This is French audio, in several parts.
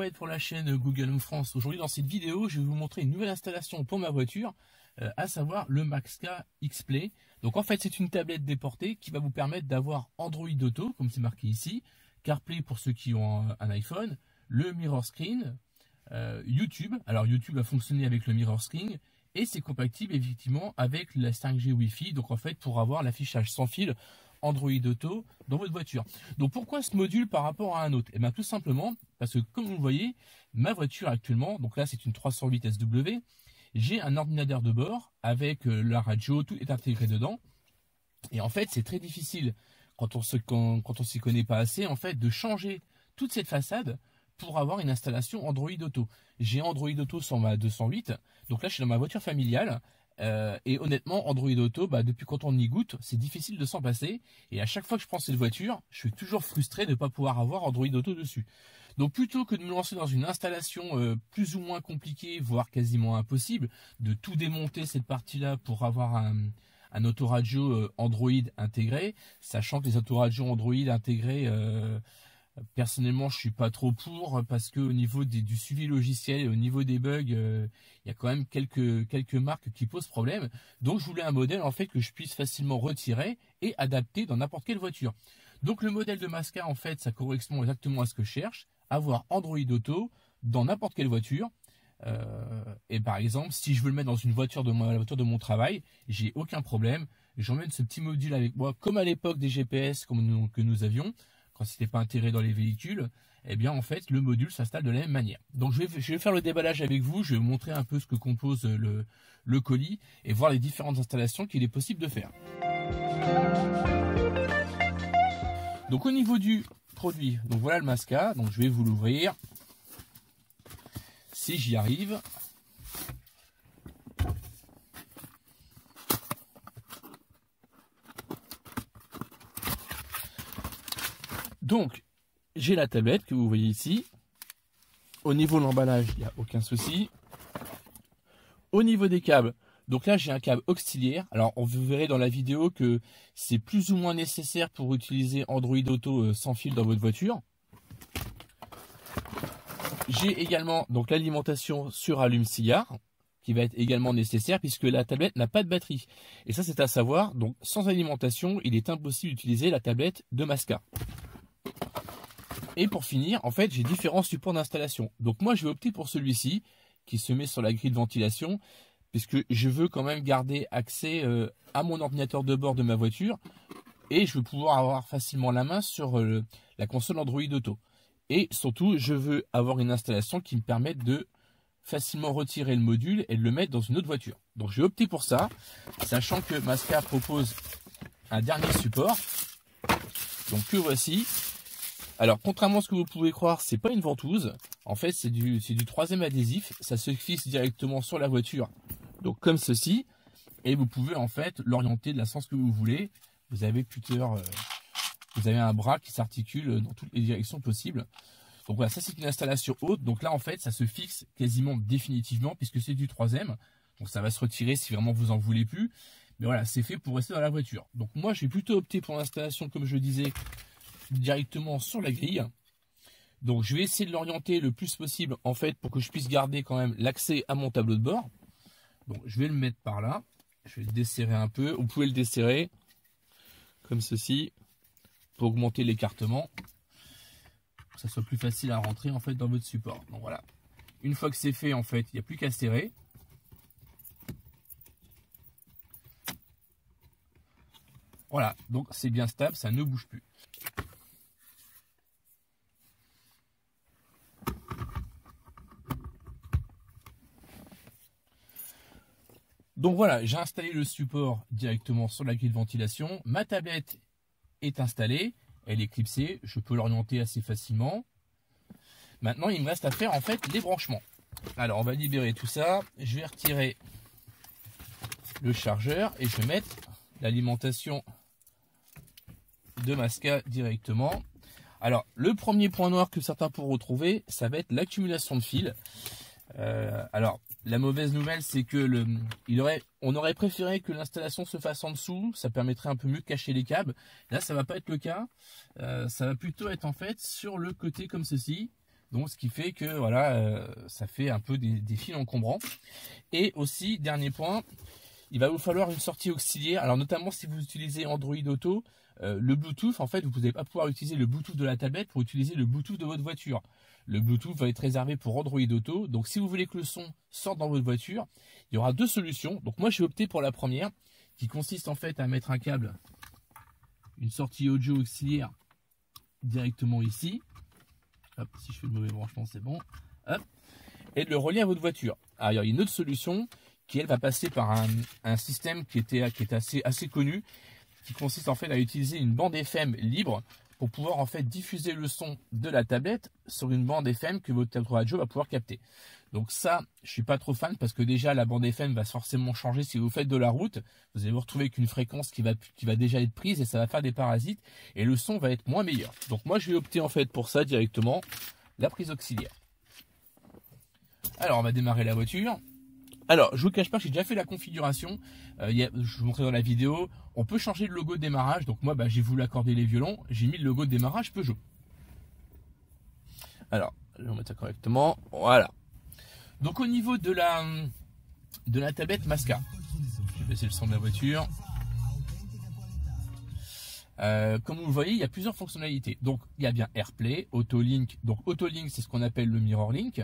Wade pour la chaîne Google Home France. Aujourd'hui dans cette vidéo, je vais vous montrer une nouvelle installation pour ma voiture, à savoir le Maxka X-Play. Donc en fait c'est une tablette déportée qui va vous permettre d'avoir Android Auto, comme c'est marqué ici, CarPlay pour ceux qui ont un iPhone, le Mirror Screen, YouTube. Alors YouTube va fonctionner avec le Mirror Screen et c'est compatible effectivement avec la 5G Wi-Fi. Donc en fait pour avoir l'affichage sans fil Android Auto dans votre voiture. Donc pourquoi ce module par rapport à un autre? Et bien tout simplement parce que comme vous le voyez, ma voiture actuellement, donc là c'est une 308 SW, j'ai un ordinateur de bord avec la radio, tout est intégré dedans. Et en fait c'est très difficile quand on s'y connaît pas assez en fait de changer toute cette façade pour avoir une installation Android Auto. J'ai Android Auto sur ma 208, donc là je suis dans ma voiture familiale. Et honnêtement, Android Auto, depuis quand on y goûte, c'est difficile de s'en passer. Et à chaque fois que je prends cette voiture, je suis toujours frustré de ne pas pouvoir avoir Android Auto dessus. Donc plutôt que de me lancer dans une installation plus ou moins compliquée, voire quasiment impossible, de tout démonter cette partie-là pour avoir un autoradio Android intégré, sachant que les autoradios Android intégrés... personnellement, je suis pas trop pour parce que au niveau du suivi logiciel et au niveau des bugs, il y a quand même quelques marques qui posent problème. Donc, je voulais un modèle en fait que je puisse facilement retirer et adapter dans n'importe quelle voiture. Donc, le modèle de Maxka en fait, ça correspond exactement à ce que je cherche, avoir Android Auto dans n'importe quelle voiture. Et par exemple, si je veux le mettre dans une voiture la voiture de mon travail, j'ai aucun problème. J'emmène ce petit module avec moi, comme à l'époque des GPS que nous avions. Quand c'était pas intégré dans les véhicules, eh bien en fait le module s'installe de la même manière. Donc je vais faire le déballage avec vous, je vais vous montrer un peu ce que compose le colis et voir les différentes installations qu'il est possible de faire. Donc au niveau du produit, donc voilà le Maxka, donc je vais vous l'ouvrir. Si j'y arrive. Donc, j'ai la tablette que vous voyez ici. Au niveau de l'emballage, il n'y a aucun souci. Au niveau des câbles, donc là j'ai un câble auxiliaire. Alors, vous verrez dans la vidéo que c'est plus ou moins nécessaire pour utiliser Android Auto sans fil dans votre voiture. J'ai également donc l'alimentation sur allume-cigare qui va être également nécessaire puisque la tablette n'a pas de batterie. Et ça, c'est à savoir. Donc, sans alimentation, il est impossible d'utiliser la tablette de Maxka. Et pour finir, en fait, j'ai différents supports d'installation. Donc moi, je vais opter pour celui-ci, qui se met sur la grille de ventilation, puisque je veux quand même garder accès à mon ordinateur de bord de ma voiture, et je veux pouvoir avoir facilement la main sur la console Android Auto. Et surtout, je veux avoir une installation qui me permette de facilement retirer le module et de le mettre dans une autre voiture. Donc je vais opter pour ça, sachant que Maxka propose un dernier support, donc que voici. Alors, contrairement à ce que vous pouvez croire, c'est pas une ventouse. En fait, c'est du 3e adhésif. Ça se fixe directement sur la voiture. Donc, comme ceci. Et vous pouvez, en fait, l'orienter de la sens que vous voulez. Vous avez vous avez un bras qui s'articule dans toutes les directions possibles. Donc, voilà, ça, c'est une installation haute. Donc là, en fait, ça se fixe quasiment définitivement puisque c'est du 3e. Donc, ça va se retirer si vraiment vous en voulez plus. Mais voilà, c'est fait pour rester dans la voiture. Donc, moi, j'ai plutôt opté pour l'installation, comme je le disais, directement sur la grille. Donc je vais essayer de l'orienter le plus possible en fait pour que je puisse garder quand même l'accès à mon tableau de bord. Donc je vais le mettre par là, je vais le desserrer un peu, vous pouvez le desserrer comme ceci pour augmenter l'écartement, pour que ça soit plus facile à rentrer en fait dans votre support. Donc voilà, une fois que c'est fait en fait il n'y a plus qu'à serrer. Voilà, donc c'est bien stable, ça ne bouge plus. Donc voilà, j'ai installé le support directement sur la grille de ventilation. Ma tablette est installée, elle est clipsée, je peux l'orienter assez facilement. Maintenant, il me reste à faire en fait les branchements. Alors, on va libérer tout ça. Je vais retirer le chargeur et je vais mettre l'alimentation de Maxka directement. Alors, le premier point noir que certains pourront trouver, ça va être l'accumulation de fils. Alors, la mauvaise nouvelle, c'est que on aurait préféré que l'installation se fasse en dessous. Ça permettrait un peu mieux de cacher les câbles. Là, ça va pas être le cas. Ça va plutôt être en fait sur le côté comme ceci. Donc ce qui fait que voilà, ça fait un peu des fils encombrants. Et aussi, dernier point, il va vous falloir une sortie auxiliaire. Alors notamment si vous utilisez Android Auto, le Bluetooth, en fait, vous n'allez pas pouvoir utiliser le Bluetooth de la tablette pour utiliser le Bluetooth de votre voiture. Le Bluetooth va être réservé pour Android Auto. Donc si vous voulez que le son sorte dans votre voiture, il y aura deux solutions. Donc moi j'ai opté pour la première, qui consiste en fait à mettre un câble, une sortie audio auxiliaire directement ici. Hop, si je fais le mauvais branchement, c'est bon. Hop, et de le relier à votre voiture. Alors, il y a une autre solution qui, elle, va passer par un système qui est assez connu, qui consiste en fait à utiliser une bande FM libre pour pouvoir en fait diffuser le son de la tablette sur une bande FM que votre radio va pouvoir capter. Donc ça, je suis pas trop fan parce que déjà la bande FM va forcément changer si vous faites de la route. Vous allez vous retrouver avec une fréquence qui va déjà être prise et ça va faire des parasites et le son va être moins meilleur. Donc moi je vais opter en fait pour ça directement, la prise auxiliaire. Alors on va démarrer la voiture. Alors je vous cache pas que j'ai déjà fait la configuration. Je vous montrais dans la vidéo. On peut changer le logo de démarrage. Donc moi j'ai voulu accorder les violons. J'ai mis le logo de démarrage Peugeot. Alors je vais remettre ça correctement. Voilà. Donc au niveau de la tablette Masca, je vais baisser le son de la voiture. Comme vous le voyez, il y a plusieurs fonctionnalités. Donc il y a bien AirPlay, AutoLink. Donc AutoLink, c'est ce qu'on appelle le MirrorLink.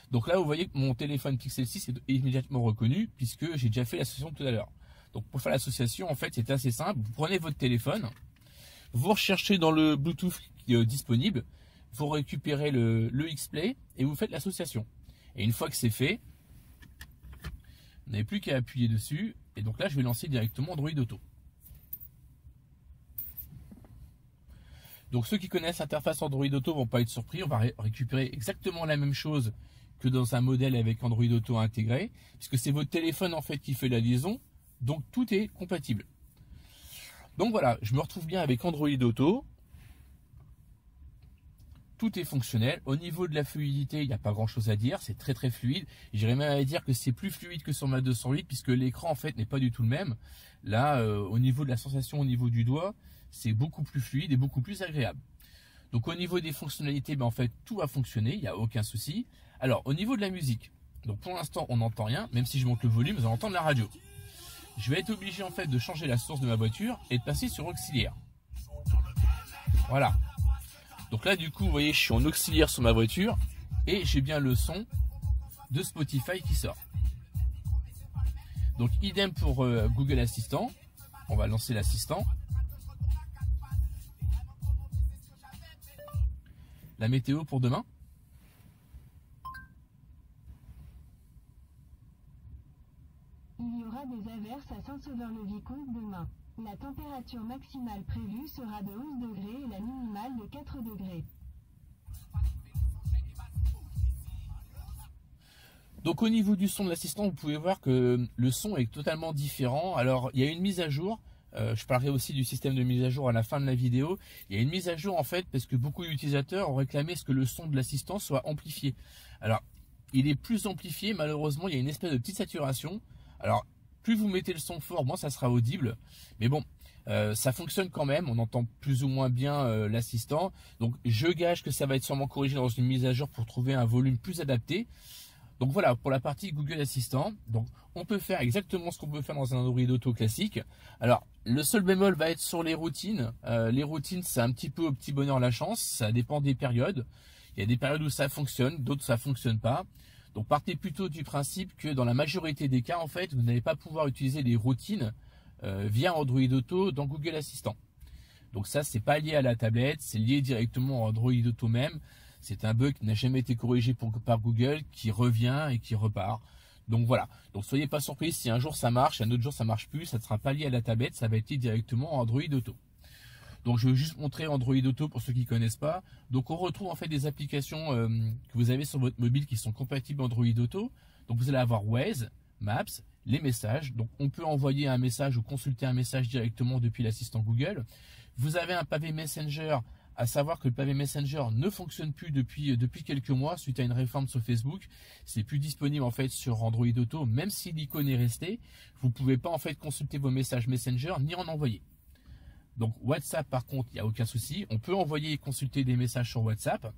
Donc là, vous voyez que mon téléphone Pixel 6 est immédiatement reconnu puisque j'ai déjà fait l'association tout à l'heure. Donc pour faire l'association, en fait, c'est assez simple. Vous prenez votre téléphone, vous recherchez dans le Bluetooth disponible, vous récupérez le X-Play et vous faites l'association. Et une fois que c'est fait, vous n'avez plus qu'à appuyer dessus. Et donc là, je vais lancer directement Android Auto. Donc ceux qui connaissent l'interface Android Auto vont pas être surpris. On va récupérer exactement la même chose que dans un modèle avec Android Auto intégré, puisque c'est votre téléphone en fait qui fait la liaison. Donc tout est compatible. Donc voilà, je me retrouve bien avec Android Auto. Tout est fonctionnel. Au niveau de la fluidité, il n'y a pas grand chose à dire. C'est très très fluide. J'irais même à dire que c'est plus fluide que sur ma 208 puisque l'écran en fait n'est pas du tout le même. Là, au niveau de la sensation, au niveau du doigt, c'est beaucoup plus fluide et beaucoup plus agréable. Donc au niveau des fonctionnalités, en fait tout va fonctionner. Il n'y a aucun souci. Alors au niveau de la musique, donc pour l'instant on n'entend rien. Même si je monte le volume, vous allez entendre la radio. Je vais être obligé en fait de changer la source de ma voiture et de passer sur auxiliaire. Voilà. Donc là, du coup, vous voyez, je suis en auxiliaire sur ma voiture et j'ai bien le son de Spotify qui sort. Donc, idem pour Google Assistant. On va lancer l'assistant. La météo pour demain. Il y aura des averses à Saint-Sauveur-le-Vicomte demain. La température maximale prévue sera de 11 degrés et la minimale de 4 degrés. Donc au niveau du son de l'assistant, vous pouvez voir que le son est totalement différent. Alors il y a une mise à jour. Je parlerai aussi du système de mise à jour à la fin de la vidéo. Il y a une mise à jour en fait parce que beaucoup d'utilisateurs ont réclamé ce que le son de l'assistant soit amplifié. Alors il est plus amplifié, malheureusement il y a une espèce de petite saturation. Alors plus vous mettez le son fort, moins ça sera audible. Mais bon, ça fonctionne quand même. On entend plus ou moins bien l'assistant. Donc je gage que ça va être sûrement corrigé dans une mise à jour pour trouver un volume plus adapté. Donc voilà pour la partie Google Assistant. Donc on peut faire exactement ce qu'on peut faire dans un Android Auto classique. Alors le seul bémol va être sur les routines. Les routines, c'est un petit peu au petit bonheur la chance. Ça dépend des périodes. Il y a des périodes où ça fonctionne, d'autres ça fonctionne pas. Donc partez plutôt du principe que dans la majorité des cas, en fait, vous n'allez pas pouvoir utiliser les routines via Android Auto dans Google Assistant. Donc ça, c'est pas lié à la tablette, c'est lié directement à Android Auto même. C'est un bug qui n'a jamais été corrigé par Google, qui revient et qui repart. Donc voilà. Donc soyez pas surpris si un jour ça marche, un autre jour ça marche plus, ça ne sera pas lié à la tablette, ça va être lié directement à Android Auto. Donc je vais juste montrer Android Auto pour ceux qui ne connaissent pas. Donc on retrouve en fait des applications que vous avez sur votre mobile qui sont compatibles Android Auto. Donc vous allez avoir Waze, Maps, les messages. Donc on peut envoyer un message ou consulter un message directement depuis l'assistant Google. Vous avez un pavé Messenger, à savoir que le pavé Messenger ne fonctionne plus depuis quelques mois suite à une réforme sur Facebook. C'est plus disponible en fait sur Android Auto, même si l'icône est restée. Vous ne pouvez pas en fait consulter vos messages Messenger ni en envoyer. Donc WhatsApp par contre, il n'y a aucun souci. On peut envoyer et consulter des messages sur WhatsApp.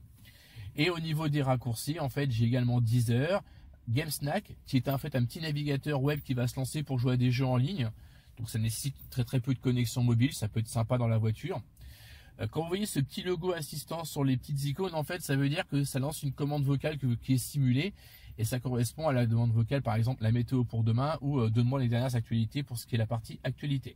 Et au niveau des raccourcis, en fait, j'ai également Deezer, GameSnack, qui est en fait un petit navigateur web qui va se lancer pour jouer à des jeux en ligne. Donc ça nécessite très peu de connexion mobile, ça peut être sympa dans la voiture. Quand vous voyez ce petit logo assistant sur les petites icônes, en fait, ça veut dire que ça lance une commande vocale qui est simulée. Et ça correspond à la demande vocale, par exemple la météo pour demain ou donne-moi les dernières actualités pour ce qui est la partie actualité.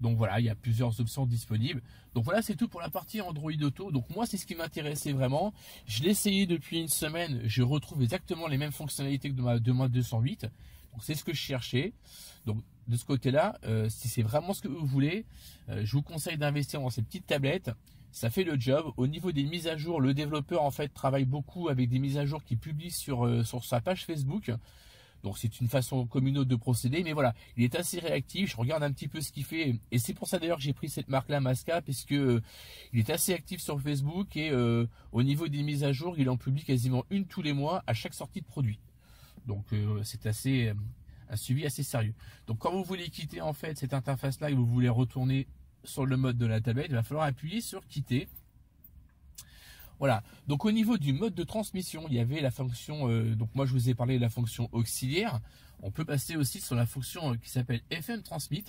Donc voilà, il y a plusieurs options disponibles. Donc voilà, c'est tout pour la partie Android Auto. Donc moi, c'est ce qui m'intéressait vraiment. Je l'ai essayé depuis une semaine. Je retrouve exactement les mêmes fonctionnalités que de ma 208. Donc c'est ce que je cherchais. Donc de ce côté-là, si c'est vraiment ce que vous voulez, je vous conseille d'investir dans ces petites tablettes. Ça fait le job. Au niveau des mises à jour, le développeur en fait travaille beaucoup avec des mises à jour qu'il publie sur sa page Facebook. Donc c'est une façon comme une autre de procéder, mais voilà, il est assez réactif. Je regarde un petit peu ce qu'il fait, et c'est pour ça d'ailleurs que j'ai pris cette marque-là, Masca, parce que il est assez actif sur Facebook et au niveau des mises à jour, il en publie quasiment une tous les mois à chaque sortie de produit. Donc c'est assez un suivi assez sérieux. Donc quand vous voulez quitter en fait cette interface-là et vous voulez retourner sur le mode de la tablette, il va falloir appuyer sur quitter. Voilà, donc au niveau du mode de transmission, il y avait la fonction, donc moi je vous ai parlé de la fonction auxiliaire. On peut passer aussi sur la fonction qui s'appelle FM Transmit.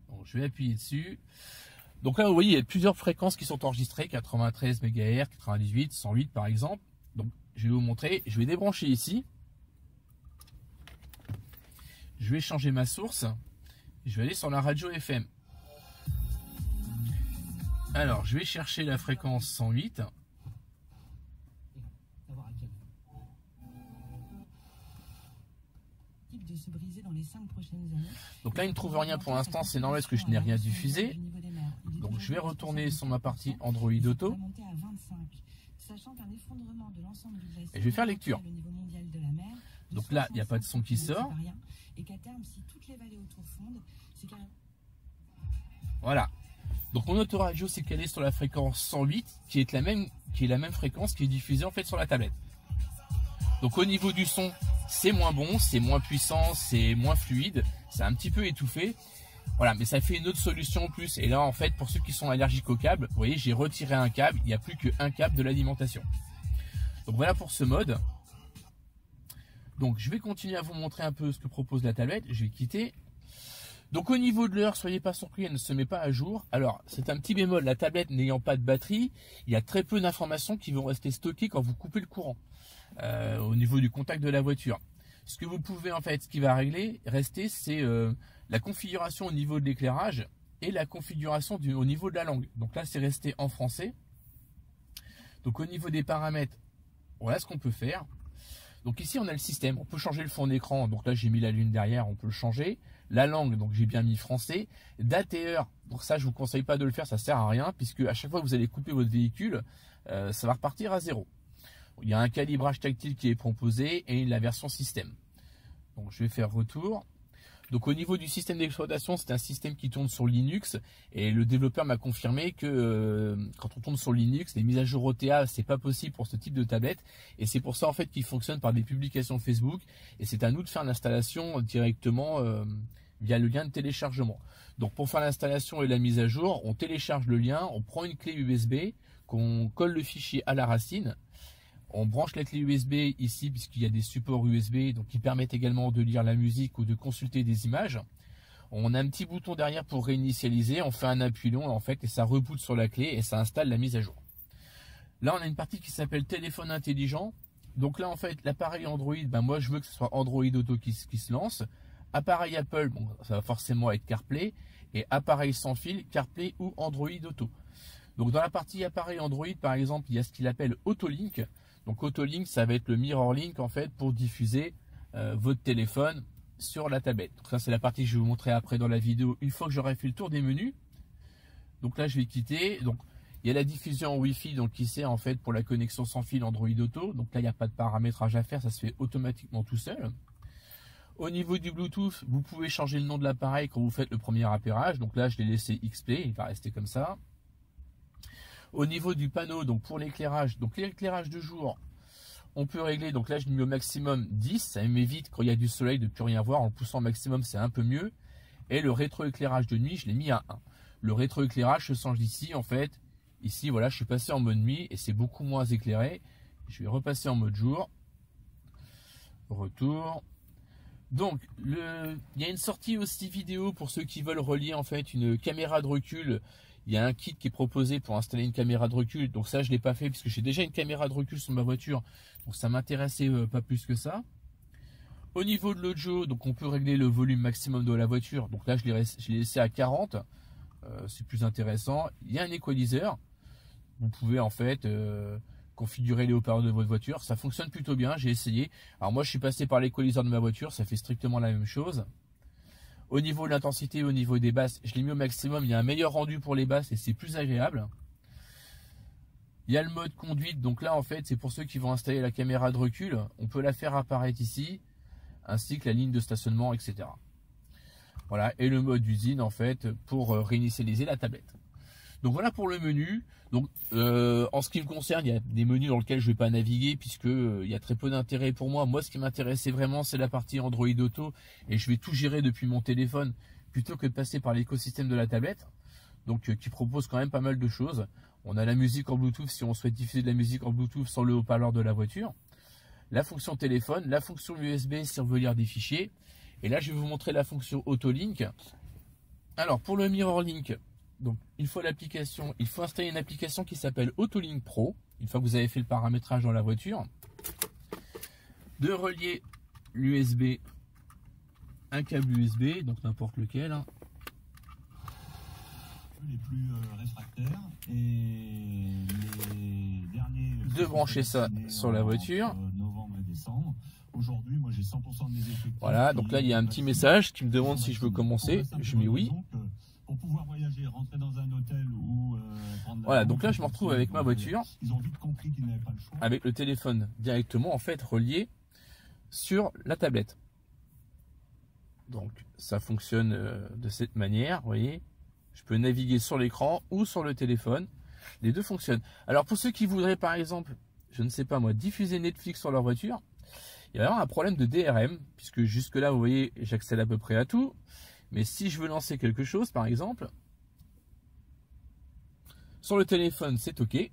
Donc je vais appuyer dessus. Donc là vous voyez, il y a plusieurs fréquences qui sont enregistrées, 93 MHz, 98, 108 par exemple. Donc je vais vous montrer, je vais débrancher ici. Je vais changer ma source. Je vais aller sur la radio FM. Alors, je vais chercher la fréquence 108. Donc là, il ne trouve rien pour l'instant, c'est normal parce que je n'ai rien diffusé. Donc je vais retourner sur ma partie Android Auto. Et je vais faire lecture. Donc là, il n'y a pas de son qui sort. Voilà. Donc mon autoradio s'est calé sur la fréquence 108 qui est la même fréquence qui est diffusée en fait sur la tablette. Donc au niveau du son, c'est moins bon, c'est moins puissant, c'est moins fluide, c'est un petit peu étouffé. Voilà, mais ça fait une autre solution en plus. Et là en fait, pour ceux qui sont allergiques au câble, vous voyez, j'ai retiré un câble, il n'y a plus qu'un câble de l'alimentation. Donc voilà pour ce mode. Donc je vais continuer à vous montrer un peu ce que propose la tablette. Je vais quitter. Donc au niveau de l'heure, soyez pas surpris, elle ne se met pas à jour. Alors c'est un petit bémol, la tablette n'ayant pas de batterie, il y a très peu d'informations qui vont rester stockées quand vous coupez le courant au niveau du contact de la voiture. Ce que vous pouvez en fait, ce qui va rester, c'est la configuration au niveau de l'éclairage et la configuration au niveau de la langue. Donc là c'est resté en français. Donc au niveau des paramètres, voilà ce qu'on peut faire. Donc ici on a le système, on peut changer le fond d'écran, donc là j'ai mis la lune derrière, on peut le changer. La langue, donc j'ai bien mis français. Date et heure, donc ça je vous conseille pas de le faire, ça sert à rien, puisque à chaque fois que vous allez couper votre véhicule, ça va repartir à zéro. Il y a un calibrage tactile qui est proposé et la version système. Donc je vais faire retour. Donc au niveau du système d'exploitation, c'est un système qui tourne sur Linux et le développeur m'a confirmé que quand on tourne sur Linux, les mises à jour OTA, c'est pas possible pour ce type de tablette et c'est pour ça en fait qu'il fonctionne par des publications Facebook et c'est à nous de faire l'installation directement via le lien de téléchargement. Donc pour faire l'installation et la mise à jour, on télécharge le lien, on prend une clé USB, qu'on colle le fichier à la racine. On branche la clé USB ici puisqu'il y a des supports USB donc qui permettent également de lire la musique ou de consulter des images. On a un petit bouton derrière pour réinitialiser, on fait un appui long en fait et ça reboot sur la clé et ça installe la mise à jour. Là on a une partie qui s'appelle téléphone intelligent. Donc là en fait l'appareil Android, moi je veux que ce soit Android Auto qui se lance. Appareil Apple, bon, ça va forcément être CarPlay et appareil sans fil, CarPlay ou Android Auto. Donc dans la partie appareil Android par exemple, il y a ce qu'il appelle Autolink. Donc Autolink, ça va être le MirrorLink en fait pour diffuser votre téléphone sur la tablette. Donc ça c'est la partie que je vais vous montrer après dans la vidéo une fois que j'aurai fait le tour des menus. Donc là je vais quitter. Donc il y a la diffusion en Wi-Fi donc qui sert en fait pour la connexion sans fil Android Auto. Donc là il n'y a pas de paramétrage à faire, ça se fait automatiquement tout seul. Au niveau du Bluetooth, vous pouvez changer le nom de l'appareil quand vous faites le premier appairage. Donc là je l'ai laissé XP, il va rester comme ça. Au niveau du panneau, donc pour l'éclairage, donc l'éclairage de jour, on peut régler, donc là je mets au maximum 10, ça m'évite quand il y a du soleil de ne plus rien voir, en le poussant au maximum c'est un peu mieux. Et le rétroéclairage de nuit, je l'ai mis à 1. Le rétroéclairage se change ici, en fait, Ici, voilà, je suis passé en mode nuit et c'est beaucoup moins éclairé. Je vais repasser en mode jour. Retour. Donc, il y a une sortie aussi vidéo pour ceux qui veulent relier en fait une caméra de recul. Il y a un kit qui est proposé pour installer une caméra de recul. Donc ça, je ne l'ai pas fait puisque j'ai déjà une caméra de recul sur ma voiture. Donc ça m'intéressait pas plus que ça. Au niveau de l'audio, donc on peut régler le volume maximum de la voiture. Donc là, je l'ai laissé à 40. C'est plus intéressant. Il y a un equalizer. Vous pouvez en fait configurer les haut-parleurs de votre voiture. Ça fonctionne plutôt bien, j'ai essayé. Alors moi, je suis passé par l'équaliseur de ma voiture. Ça fait strictement la même chose. Au niveau de l'intensité, au niveau des basses, je l'ai mis au maximum. Il y a un meilleur rendu pour les basses et c'est plus agréable. Il y a le mode conduite. Donc là, en fait, c'est pour ceux qui vont installer la caméra de recul. On peut la faire apparaître ici, ainsi que la ligne de stationnement, etc. Voilà. Et le mode usine, en fait, pour réinitialiser la tablette. Donc voilà pour le menu. Donc en ce qui me concerne, il y a des menus dans lesquels je ne vais pas naviguer puisque il y a très peu d'intérêt pour moi. Moi, ce qui m'intéressait vraiment, c'est la partie Android Auto et je vais tout gérer depuis mon téléphone plutôt que de passer par l'écosystème de la tablette. Donc qui propose quand même pas mal de choses. On a la musique en Bluetooth si on souhaite diffuser de la musique en Bluetooth sans le haut-parleur de la voiture. La fonction téléphone, la fonction USB si on veut lire des fichiers. Et là, je vais vous montrer la fonction Autolink. Alors pour le MirrorLink. Donc, une fois l'application, il faut installer une application qui s'appelle Autolink Pro. Une fois que vous avez fait le paramétrage dans la voiture, de relier l'USB, un câble USB, donc n'importe lequel. Les plus réfractaires et les derniers. De brancher ça sur la voiture. Novembre et décembre. Aujourd'hui, moi j'ai 100% de mes effectifs. Voilà, donc là il y a un petit message qui me demande si je veux commencer. Je mets oui. Pour pouvoir voyager, rentrer dans un hôtel ou prendre voilà, donc là je me retrouve avec ma voiture. Ils ont vite compris qu'ils n'avaient pas le choix. Avec le téléphone directement en fait relié sur la tablette. Donc ça fonctionne de cette manière, vous voyez. Je peux naviguer sur l'écran ou sur le téléphone. Les deux fonctionnent. Alors pour ceux qui voudraient par exemple, je ne sais pas moi, diffuser Netflix sur leur voiture, il y a vraiment un problème de DRM, puisque jusque là vous voyez j'accède à peu près à tout. Mais si je veux lancer quelque chose, par exemple, sur le téléphone, c'est OK.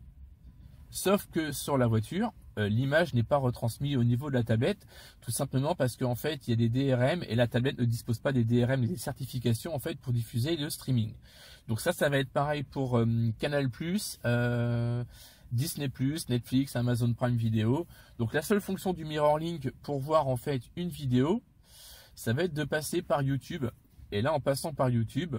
Sauf que sur la voiture, l'image n'est pas retransmise au niveau de la tablette, tout simplement parce qu'en fait, il y a des DRM et la tablette ne dispose pas des DRM et des certifications en fait pour diffuser le streaming. Donc ça va être pareil pour Canal+, Disney+, Netflix, Amazon Prime Video. Donc la seule fonction du MirrorLink pour voir en fait une vidéo, ça va être de passer par YouTube. Et là, en passant par YouTube,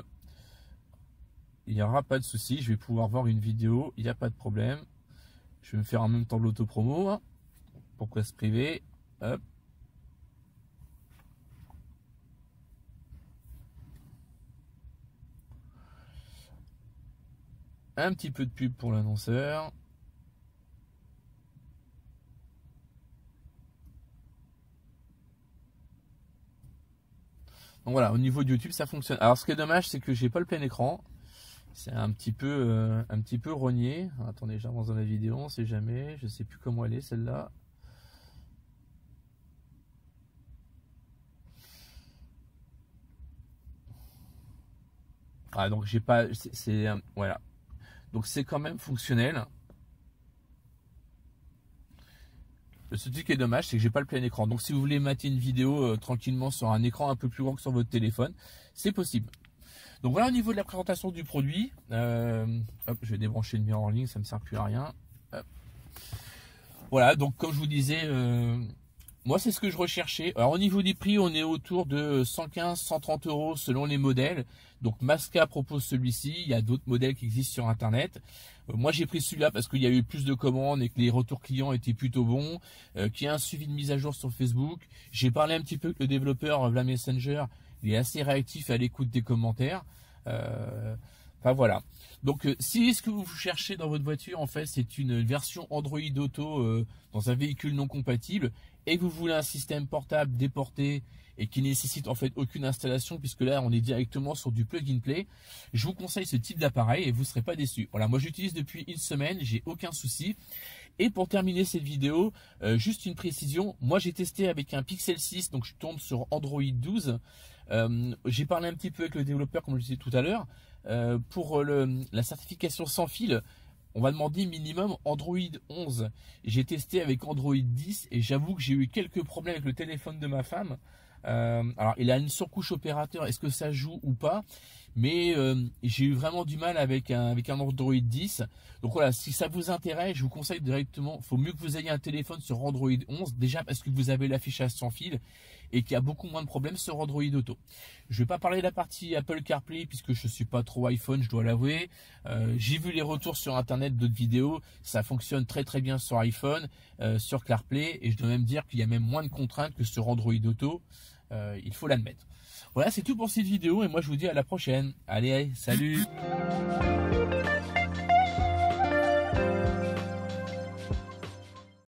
il n'y aura pas de souci. Je vais pouvoir voir une vidéo, il n'y a pas de problème. Je vais me faire en même temps de l'autopromo. Hein, pour presse privée. Hop. Un petit peu de pub pour l'annonceur. Donc voilà, au niveau de YouTube, ça fonctionne. Alors ce qui est dommage, c'est que j'ai pas le plein écran. C'est un petit peu rogné. Attendez, j'avance dans la vidéo, on sait jamais. Je sais plus comment elle est celle-là. Ah donc j'ai pas, voilà. Donc c'est quand même fonctionnel. Ce truc qui est dommage, c'est que j'ai pas le plein écran. Donc si vous voulez mater une vidéo tranquillement sur un écran un peu plus grand que sur votre téléphone, c'est possible. Donc voilà au niveau de la présentation du produit. Hop, je vais débrancher le MirrorLink, ça ne me sert plus à rien. Hop. Voilà, donc comme je vous disais, moi c'est ce que je recherchais. Alors au niveau des prix, on est autour de 115-130 € selon les modèles. Donc Masca propose celui-ci, il y a d'autres modèles qui existent sur internet. Moi j'ai pris celui-là parce qu'il y a eu plus de commandes et que les retours clients étaient plutôt bons, qu'il y a un suivi de mise à jour sur Facebook. J'ai parlé un petit peu avec le développeur Vla Messenger, il est assez réactif à l'écoute des commentaires. Enfin voilà. Donc si ce que vous cherchez dans votre voiture en fait c'est une version Android Auto dans un véhicule non compatible et que vous voulez un système portable déporté et qui nécessite en fait aucune installation puisque là on est directement sur du plug and play, je vous conseille ce type d'appareil et vous ne serez pas déçus. Voilà, moi j'utilise depuis une semaine, j'ai aucun souci. Et pour terminer cette vidéo, juste une précision, moi j'ai testé avec un Pixel 6, donc je tombe sur Android 12. J'ai parlé un petit peu avec le développeur comme je le disais tout à l'heure. Pour la certification sans fil, on va demander minimum Android 11. J'ai testé avec Android 10 et j'avoue que j'ai eu quelques problèmes avec le téléphone de ma femme. Alors il a une surcouche opérateur, est-ce que ça joue ou pas? Mais j'ai eu vraiment du mal avec un Android 10. Donc voilà, si ça vous intéresse, je vous conseille directement, il faut mieux que vous ayez un téléphone sur Android 11, déjà parce que vous avez l'affichage sans fil et qu'il y a beaucoup moins de problèmes sur Android Auto. Je ne vais pas parler de la partie Apple CarPlay puisque je ne suis pas trop iPhone, je dois l'avouer. J'ai vu les retours sur internet d'autres vidéos, ça fonctionne très très bien sur iPhone, sur CarPlay, et je dois même dire qu'il y a même moins de contraintes que sur Android Auto, il faut l'admettre. Voilà, c'est tout pour cette vidéo et moi je vous dis à la prochaine. Allez, salut!